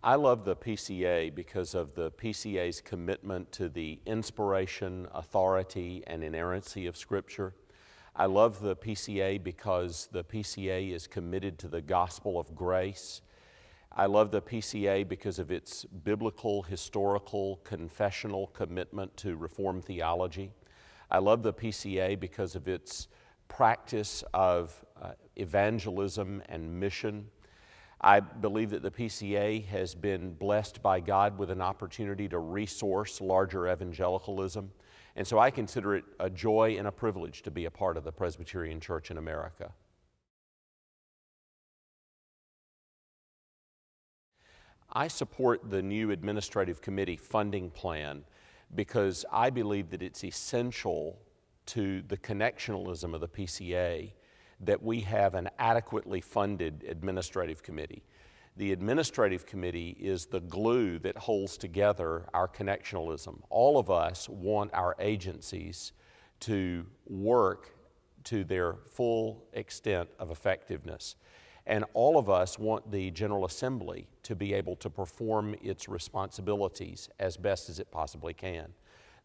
I love the PCA because of the PCA's commitment to the inspiration, authority, and inerrancy of Scripture. I love the PCA because the PCA is committed to the gospel of grace. I love the PCA because of its biblical, historical, confessional commitment to Reformed theology. I love the PCA because of its practice of evangelism and mission. I believe that the PCA has been blessed by God with an opportunity to resource larger evangelicalism. And so I consider it a joy and a privilege to be a part of the Presbyterian Church in America. I support the new administrative committee funding plan because I believe that it's essential to the connectionalism of the PCA that we have an adequately funded administrative committee. The administrative committee is the glue that holds together our connectionalism. All of us want our agencies to work to their full extent of effectiveness. And all of us want the General Assembly to be able to perform its responsibilities as best as it possibly can.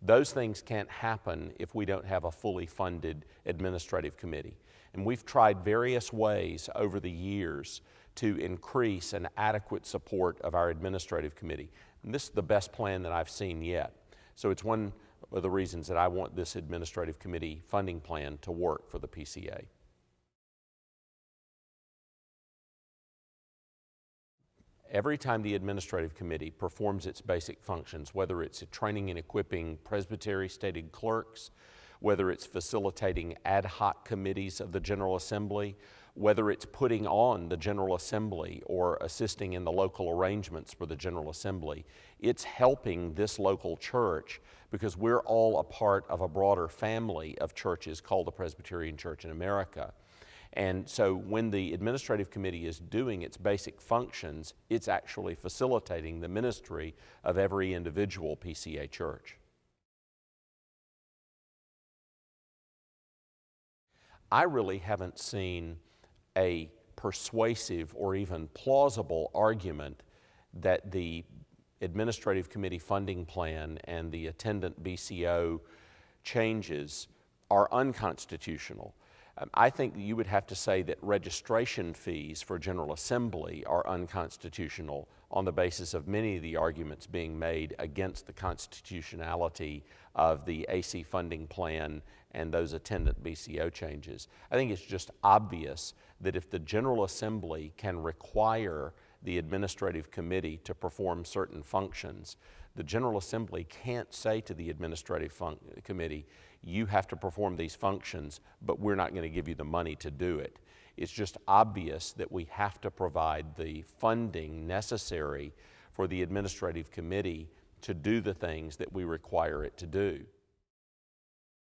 Those things can't happen if we don't have a fully funded administrative committee. And we've tried various ways over the years to increase an adequate support of our administrative committee. And this is the best plan that I've seen yet. So it's one of the reasons that I want this administrative committee funding plan to work for the PCA. Every time the administrative committee performs its basic functions, whether it's training and equipping presbytery stated clerks, whether it's facilitating ad hoc committees of the General Assembly, whether it's putting on the General Assembly or assisting in the local arrangements for the General Assembly, it's helping this local church because we're all a part of a broader family of churches called the Presbyterian Church in America. And so when the administrative committee is doing its basic functions, it's actually facilitating the ministry of every individual PCA church. I really haven't seen a persuasive or even plausible argument that the administrative committee funding plan and the attendant BCO changes are unconstitutional. I think you would have to say that registration fees for General Assembly are unconstitutional on the basis of many of the arguments being made against the constitutionality of the AC funding plan and those attendant BCO changes. I think it's just obvious that if the General Assembly can require the administrative committee to perform certain functions, the General Assembly can't say to the administrative committee, you have to perform these functions, but we're not going to give you the money to do it. It's just obvious that we have to provide the funding necessary for the administrative committee to do the things that we require it to do.